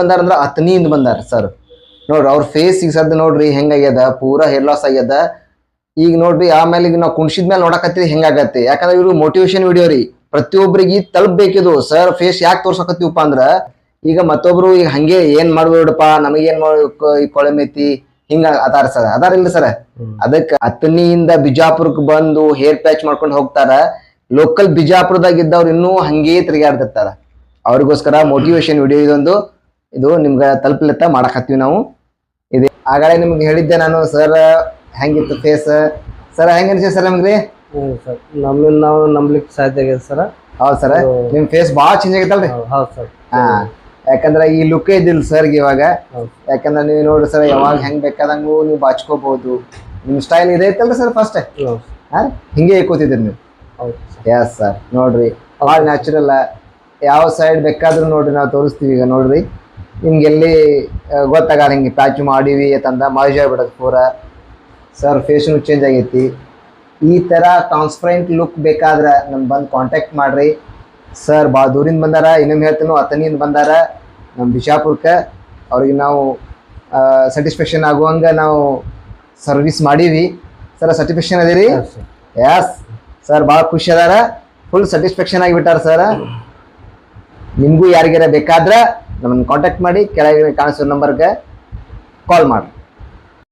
ಬಂದಾರ ಅಂದ್ರ ಅತನಿಯಿಂದ ಬಂದಾರ ಸರ್. ನೋಡ್ರಿ ಅವ್ರ ಫೇಸ್ ಈಗ ಸದ್ ನೋಡ್ರಿ ಹೆಂಗಾಗ್ಯದ, ಪೂರಾ ಹೇರ್ ಲಾಸ್ ಆಗ್ಯದ. ಈಗ ನೋಡ್ರಿ ಆಮೇಲೆ ಈಗ ನಾವು ಕುಣ್ಸಿದ್ಮೇಲೆ ನೋಡಕತ್ತೀವಿ ಹೆಂಗಾಗತ್ತೆ. ಯಾಕಂದ್ರೆ ಇವ್ರು ಮೋಟಿವೇಶನ್ ವಿಡಿಯೋ ರೀ, ಪ್ರತಿಯೊಬ್ಬರಿಗೆ ತಲುಪಬೇಕಿದು. ಸರ್ ಫೇಸ್ ಯಾಕೆ ತೋರ್ಸಕತ್ತೀವಪ್ಪ ಅಂದ್ರ ಈಗ ಮತ್ತೊಬ್ರು ಈಗ ಹಂಗೆ ಏನ್ ಮಾಡ್ಬೇಡಪ್ಪ ನಮಗೇನ್ ಈ ಕೊಳೆ ಮೆತ್ತಿ ಹಿಂಗ ಅದಾರ ಸರ್, ಅದಾರ ಇಲ್ಲ ಸರ್. ಅದಕ್ಕೆ ಅತನಿಯಿಂದ ಬಿಜಾಪುರಕ್ಕೆ ಬಂದು ಹೇರ್ ಪ್ಯಾಚ್ ಮಾಡ್ಕೊಂಡು ಹೋಗ್ತಾರ. ಲೋಕಲ್ ಬಿಜಾಪುರದಾಗ ಇದ್ದವ್ರು ಇನ್ನೂ ಹಂಗೇ ತಿರುಗಾಡ್ತಿರ್ತಾರ. ಅವ್ರಿಗೋಸ್ಕರ ಮೋಟಿವೇಶನ್ ವಿಡಿಯೋ ಇದೊಂದು, ಇದು ನಿಮ್ಗೆ ತಲುಪ್ಲತ್ತ ಮಾಡಕತ್ತೀವಿ ನಾವು. ಇದೆ ಆಗಾಳೆ ನಿಮ್ಗೆ ಹೇಳಿದ್ದೆ ನಾನು ಸರ್ ಹೆಂಗಿತ್ತು ಫೇಸ್. ಸರ್ ಹೆಂಗ ಅನ್ಸಿ ಸರ್ ನಮ್ಗ್ರಿ? ಸರ್ ನಮ್ಮನ್ನ ನಾವು ನಂಬ್ಲಿಕ್ಕೆ ಸಾಧ್ಯ ಆಗಿದೆ ಸರ್. ಹೌದು ಸರ್, ನಿಮ್ ಫೇಸ್ ಭಾಳ ಚೇಂಜ್ ಆಗೈತಲ್ರಿ? ಹೌದು ಸರ್. ಹಾ, ಯಾಕಂದ್ರೆ ಈ ಲುಕ್ ಇದಿಲ್ಲ ಸರ್ಗೆ ಇವಾಗ. ಯಾಕಂದ್ರೆ ನೀವು ನೋಡ್ರಿ ಸರ್, ಯಾವಾಗ ಹೆಂಗ್ ಬೇಕಾದಂಗು ನೀವು ಬಾಚ್ಕೋಬಹುದು. ನಿಮ್ ಸ್ಟೈಲ್ ಇದೆ ಐತಲ್ರಿ ಸರ್ ಫಸ್ಟ್ ಹಿಂಗೆ ಕೂತಿದ್ರಿ ನೀವು. ಎಸ್ ಸರ್, ನೋಡ್ರಿ ಭಾಳ ನ್ಯಾಚುರಲ್. ಯಾವ ಸೈಡ್ ಬೇಕಾದ್ರೂ ನೋಡ್ರಿ ನಾವು ತೋರಿಸ್ತೀವಿ. ಈಗ ನೋಡ್ರಿ ನಿಮ್ಗೆ ಎಲ್ಲಿ ಗೊತ್ತಾಗಲ್ಲ ಹಿಂಗೆ ಪ್ಯಾಚ್ ಮಾಡೀವಿ ಅಂತಂದ ಮಾಜ್ ಆಗ್ಬಿಡೋದು ಪೂರಾ. ಸರ್ ಫೇಶನು ಚೇಂಜ್ ಆಗೈತಿ. ಈ ಥರ ಟ್ರಾನ್ಸ್ಪರೆಂಟ್ ಲುಕ್ ಬೇಕಾದ್ರೆ ನಮ್ಗೆ ಬಂದು ಕಾಂಟ್ಯಾಕ್ಟ್ ಮಾಡ್ರಿ. ಸರ್ ಭಾಳ ದೂರಿಂದ ಬಂದಾರ, ಇನ್ನೊಮ್ಮೆ ಹೇಳ್ತೀನೋ ಅತನಿಯಿಂದ ಬಂದಾರ ನಮ್ಮ ಬಿಜಾಪುರಕ್ಕೆ. ಅವ್ರಿಗೆ ನಾವು ಸ್ಯಾಟಿಸ್ಫ್ಯಾಕ್ಷನ್ ಆಗುವಂಗೆ ನಾವು ಸರ್ವಿಸ್ ಮಾಡೀವಿ. ಸರ್ ಸ್ಯಾಟಿಸ್ಫ್ಯಾಕ್ಷನ್ ಅದೇ ರೀ? ಎಸ್ ಸರ್, ಭಾಳ ಖುಷಿ ಅದಾರ, ಫುಲ್ ಸ್ಯಾಟಿಸ್ಫ್ಯಾಕ್ಷನ್ ಆಗಿಬಿಟ್ಟಾರ ಸರ್. ನಿಮಗೂ ಯಾರಿಗಾರ ಬೇಕಾದ್ರೆ ನಮ್ಮನ್ನು ಕಾಂಟ್ಯಾಕ್ಟ್ ಮಾಡಿ, ಕೆಳಗೆ ಕಾಣಿಸೋ ನಂಬರ್ಗೆ ಕಾಲ್ ಮಾಡಿ.